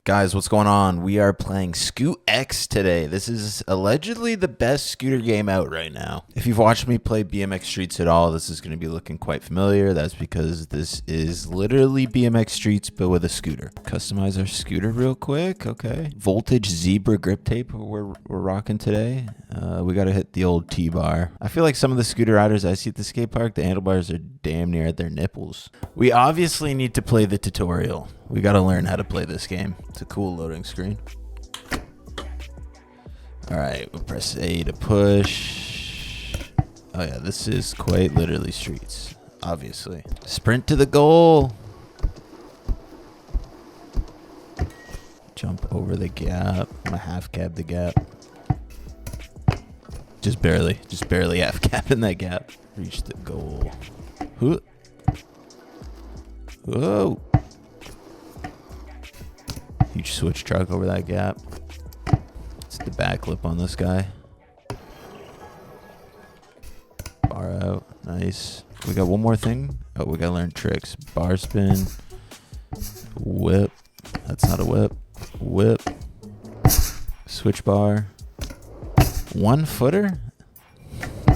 Guys, what's going on? We are playing Scoot X today. This is allegedly the best scooter game out right now. If you've watched me play BMX Streets at all, this is going to be looking quite familiar. That's because this is literally BMX Streets, but with a scooter. Customize our scooter real quick. Okay. Voltage Zebra grip tape we're rocking today. We got to hit the old T-bar. I feel like some of the scooter riders I see at the skate park, the handlebars are damn near at their nipples. We obviously need to play the tutorial. We got to learn how to play this game. It's a cool loading screen. All right, we'll press A to push. Oh yeah, this is quite literally streets, obviously. Sprint to the goal. Jump over the gap. I'm gonna half cab the gap. Just barely half capping that gap. Reach the goal. Whoa. Huge switch truck over that gap. It's the back lip on this guy. Bar out. Nice. We got one more thing. Oh, we gotta learn tricks. Bar spin. Whip. That's not a whip. Whip. Switch bar. 1 footer?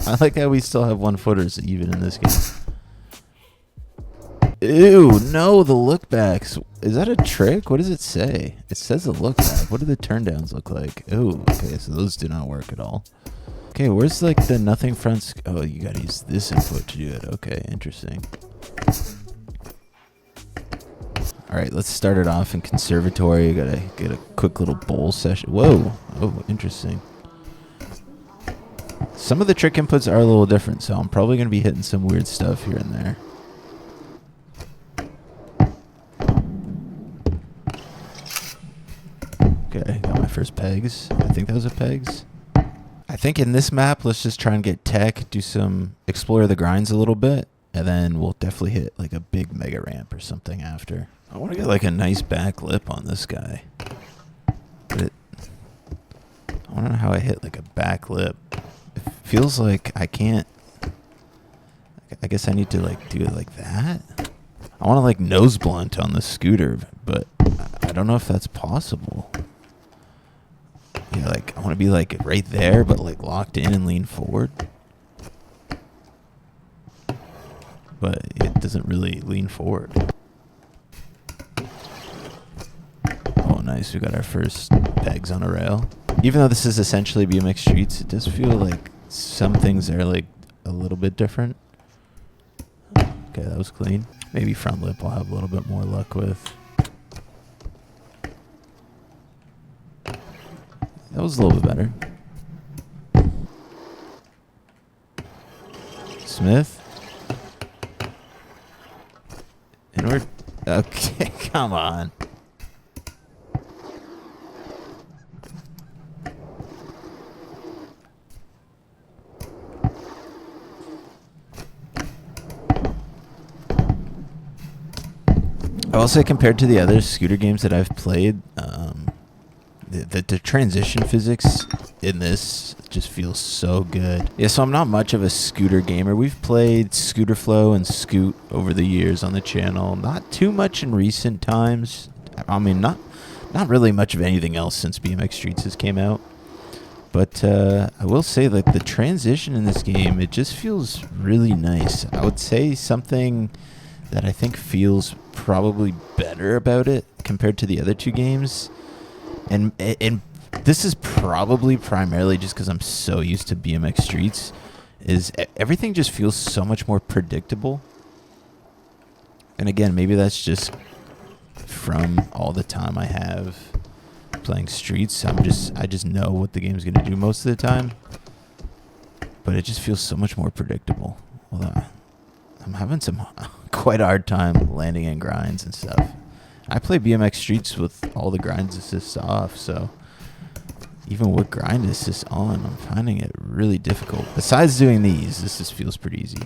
I like how we still have 1 footers even in this game. Ew, no, the look backs. Is that a trick? What does it say? It says the look back. What do the turn downs look like? Ooh, okay, so those do not work at all. Okay, where's like the nothing front? Oh, you gotta use this input to do it. Okay, interesting. All right, let's start it off in Conservatory. You gotta get a quick little bowl session. Whoa, oh, interesting. Some of the trick inputs are a little different, so I'm probably gonna be hitting some weird stuff here and there. Okay, got my first pegs. I think those are pegs. I think in this map, let's just try and get tech, explore the grinds a little bit, and then we'll definitely hit like a big mega ramp or something after. I want to get like a nice back lip on this guy. But I don't know how I hit like a back lip. It feels like I can't. I guess I need to like do it like that. I want to like nose blunt on the scooter, but I don't know if that's possible. Yeah, like I want to be like right there, but like locked in and lean forward. But it doesn't really lean forward. Oh, nice. We got our first pegs on a rail. Even though this is essentially BMX Streets, it does feel like some things are like a little bit different. Okay, that was clean. Maybe front lip I'll have a little bit more luck with. That was a little bit better. Smith. Inward. Okay, come on. I will say compared to the other scooter games that I've played, the transition physics in this just feels so good. Yeah, so I'm not much of a scooter gamer. We've played Scooter Flow and Scoot over the years on the channel. Not too much in recent times. I mean, not really much of anything else since BMX Streets has came out. But I will say, like, the transition in this game, it just feels really nice. I would say something that I think feels probably better about it compared to the other two games. And this is probably primarily just because I'm so used to BMX Streets, is everything just feels so much more predictable. And again, maybe that's just from all the time I have playing Streets. I just know what the game's gonna do most of the time. But it just feels so much more predictable. Although I'm having some quite a hard time landing in grinds and stuff. I play BMX Streets with all the grind assists off, so even with grind assists on, I'm finding it really difficult. Besides doing these, this just feels pretty easy.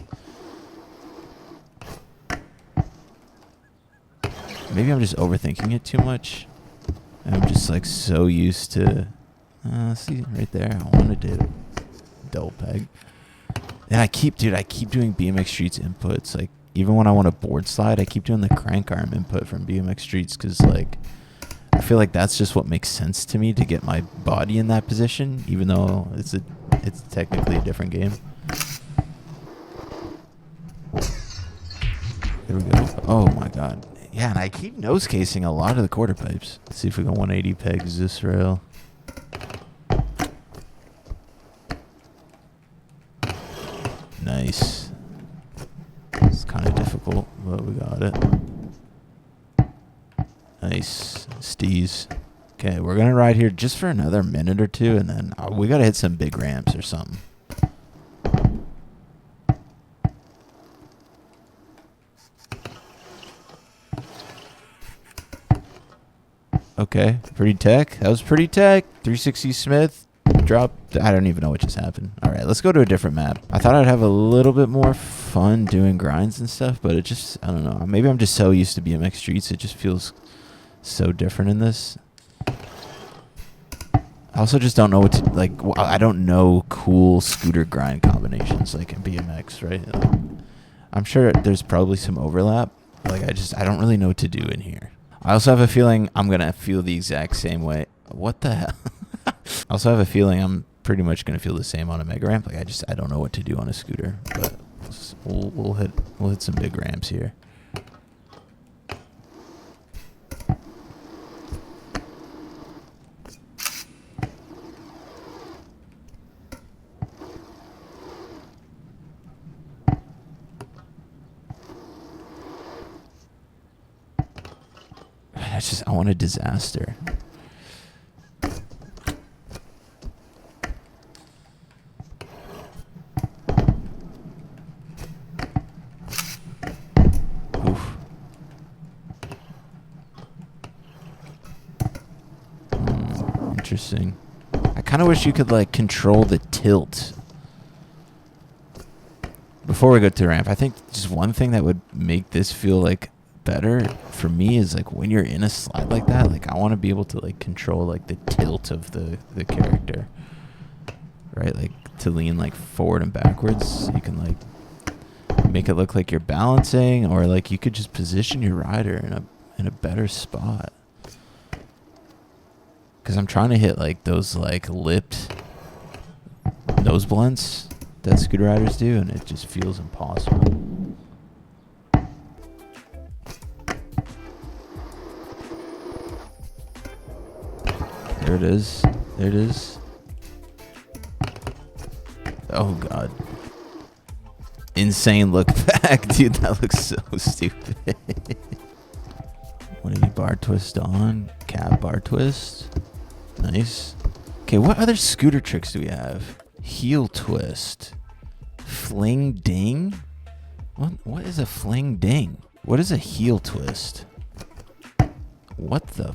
Maybe I'm just overthinking it too much. I'm just like so used to... see, right there, I wanted to double peg. And I keep doing BMX Streets inputs, like, even when I want to board slide, I keep doing the crank arm input from BMX Streets because, like, I feel like that's just what makes sense to me to get my body in that position, even though it's technically a different game. There we go. Oh my god. Yeah, and I keep nose casing a lot of the quarter pipes. Let's see if we can 180 pegs this rail. Nice. It's kind of difficult, but we got it. Nice. Steez. Okay, we're going to ride here just for another minute or two, and then we got to hit some big ramps or something. Okay, pretty tech. That was pretty tech. 360 Smith. Dropped. I don't even know what just happened. All right, let's go to a different map. I thought I'd have a little bit more fun doing grinds and stuff, but it just, I don't know. Maybe I'm just so used to BMX Streets. It just feels so different in this. I also just don't know what to, like, I don't know cool scooter grind combinations like in BMX, right? I'm sure there's probably some overlap. Like, I don't really know what to do in here. I also have a feeling I'm going to feel the exact same way. What the hell? I also have a feeling I'm pretty much going to feel the same on a mega ramp. Like, I don't know what to do on a scooter, but we'll hit some big ramps here. I want a disaster. Oof. Interesting. I kind of wish you could like control the tilt. Before we go to the ramp, I think just one thing that would make this feel like better for me is like when you're in a slide like that, like I want to be able to like control like the tilt of the character, right? Like to lean like forward and backwards, so you can like make it look like you're balancing, or like you could just position your rider in a better spot. Because I'm trying to hit like those like lipped nose blunts that scooter riders do, and it just feels impossible. There it is. There it is. Oh, God. Insane look back. Dude, that looks so stupid. 180 bar twist on. Cab bar twist. Nice. Okay, what other scooter tricks do we have? Heel twist. Fling ding? What is a fling ding? What is a heel twist? What the...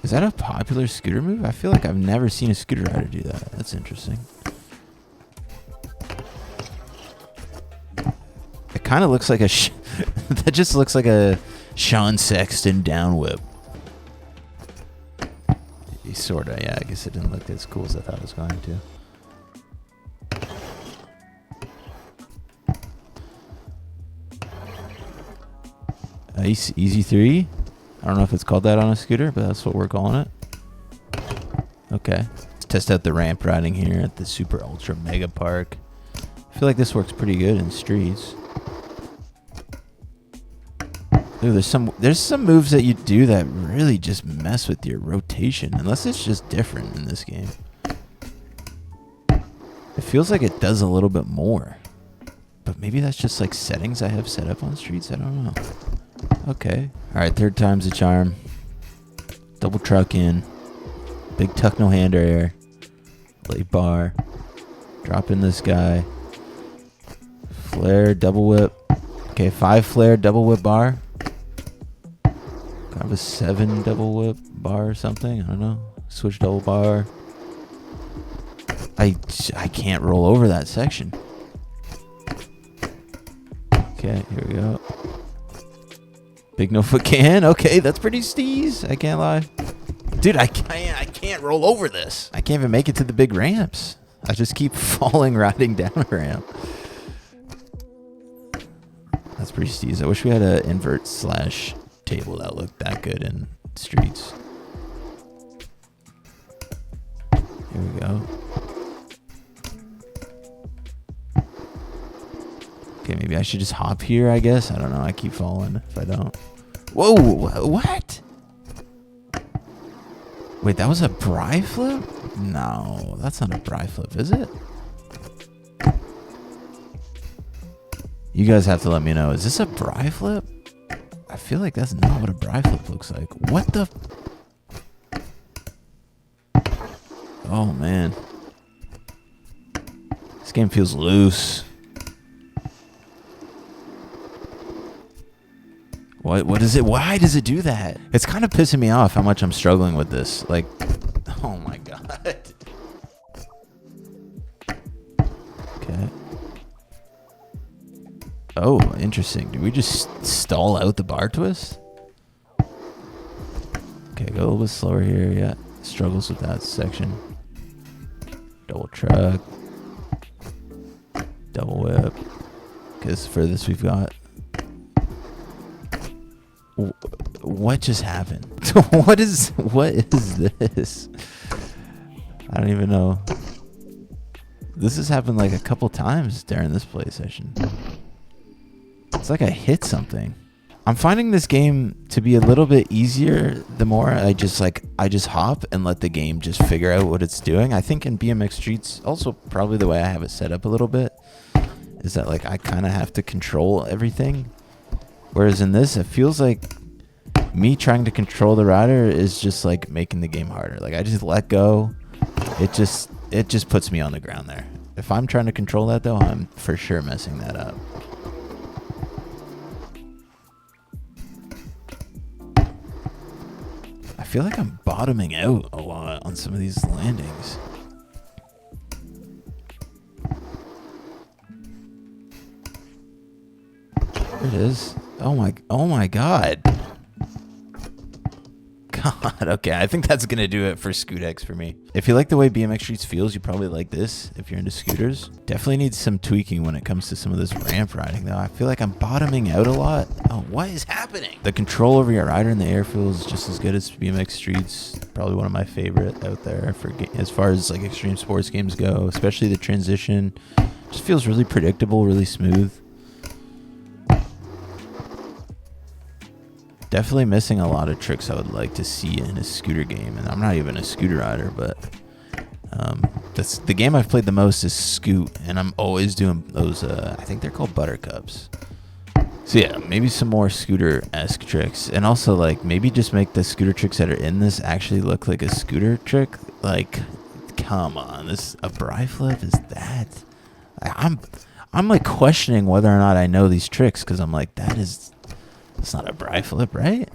Is that a popular scooter move? I feel like I've never seen a scooter rider do that. That's interesting. It kind of looks like a... that just looks like a Sean Sexton down whip. Sort of, yeah. I guess it didn't look as cool as I thought it was going to. Easy 3. I don't know if it's called that on a scooter, but that's what we're calling it. Okay. Let's test out the ramp riding here at the Super Ultra Mega Park. I feel like this works pretty good in streets. Ooh, there's some moves that you do that really just mess with your rotation, unless it's just different in this game. It feels like it does a little bit more. But maybe that's just like settings I have set up on streets. I don't know. Okay. Alright, third time's a charm. Double truck in. Big tuck no hander air. Late bar. Drop in this guy. Flare, double whip. Okay, 5 flare, double whip bar. Kind of a 7 double whip bar or something. I don't know. Switch double bar. I can't roll over that section. Okay, here we go. Big no foot can. Okay, that's pretty steez. I can't lie. Dude, I can't roll over this. I can't even make it to the big ramps. I just keep falling riding down a ramp. That's pretty steez. I wish we had an invert slash table that looked that good in streets. Here we go. Okay, maybe I should just hop here, I guess. I don't know. I keep falling if I don't. Whoa, what? Wait, that was a bri flip? No, that's not a bri flip, is it? You guys have to let me know. Is this a bri flip? I feel like that's not what a bri flip looks like. What the? Oh, man. This game feels loose. What is it? Why does it do that? It's kind of pissing me off how much I'm struggling with this. Like, oh my god. Okay. Oh, interesting. Do we just stall out the bar twist? Okay, go a little bit slower here. Yeah, struggles with that section. Double truck. Double whip. Because for this we've got. What just happened? What is this? I don't even know. This has happened like a couple times during this play session. It's like I hit something. I'm finding this game to be a little bit easier the more I just hop and let the game just figure out what it's doing. I think in BMX Streets, also probably the way I have it set up a little bit, is that like I kind of have to control everything. Whereas in this, it feels like me trying to control the rider is just like making the game harder. Like I just let go. It just puts me on the ground there. If I'm trying to control that though, I'm for sure messing that up. I feel like I'm bottoming out a lot on some of these landings. There it is. Oh my god. God, okay, I think that's gonna do it for ScootX for me. If you like the way BMX Streets feels, you probably like this if you're into scooters. Definitely needs some tweaking when it comes to some of this ramp riding though. I feel like I'm bottoming out a lot. Oh, what is happening? The control over your rider in the air feels just as good as BMX Streets. Probably one of my favorite out there for as far as like extreme sports games go, especially the transition. Just feels really predictable, really smooth. Definitely missing a lot of tricks I would like to see in a scooter game, and I'm not even a scooter rider, but that's the game I've played the most is Scoot, and I'm always doing those. I think they're called buttercups. So yeah, maybe some more scooter-esque tricks, and also like maybe just make the scooter tricks that are in this actually look like a scooter trick. Like, come on, a bri flip is that? I'm like questioning whether or not I know these tricks because I'm like It's not a bri flip, right?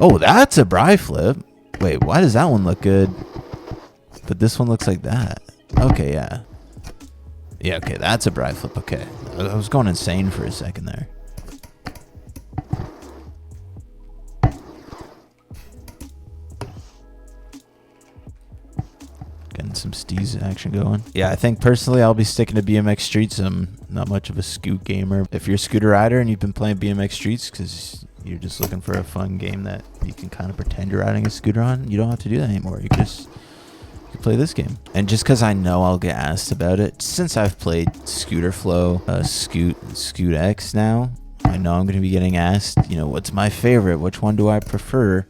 Oh, that's a bri flip. Wait, why does that one look good? But this one looks like that. Okay, yeah. Yeah, okay, that's a bri flip. Okay. I was going insane for a second there. Getting some steez action going. Yeah, I think personally I'll be sticking to BMX Streets. I'm not much of a scoot gamer. If you're a scooter rider and you've been playing BMX Streets because you're just looking for a fun game that you can kind of pretend you're riding a scooter on, you don't have to do that anymore. You can play this game. And just because I know I'll get asked about it, since I've played Scooter Flow, Scoot, and ScootX now, I know I'm going to be getting asked, what's my favorite? Which one do I prefer?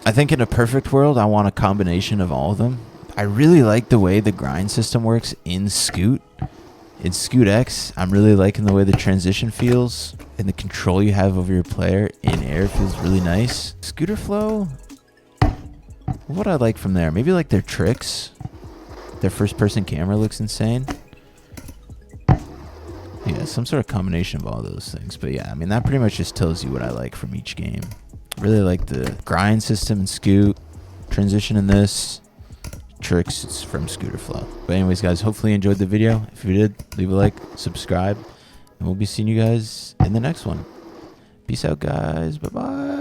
I think in a perfect world, I want a combination of all of them. I really like the way the grind system works in Scoot. In ScootX, I'm really liking the way the transition feels and the control you have over your player in air feels really nice. Scooter Flow, what I like from there, maybe like their tricks. Their first person camera looks insane. Yeah, some sort of combination of all those things. But yeah, I mean, that pretty much just tells you what I like from each game. Really like the grind system in Scoot, transition in this, tricks from Scooter Flow. But anyways, guys, hopefully you enjoyed the video. If you did, leave a like, subscribe, and we'll be seeing you guys in the next one. Peace out, guys. Bye-bye.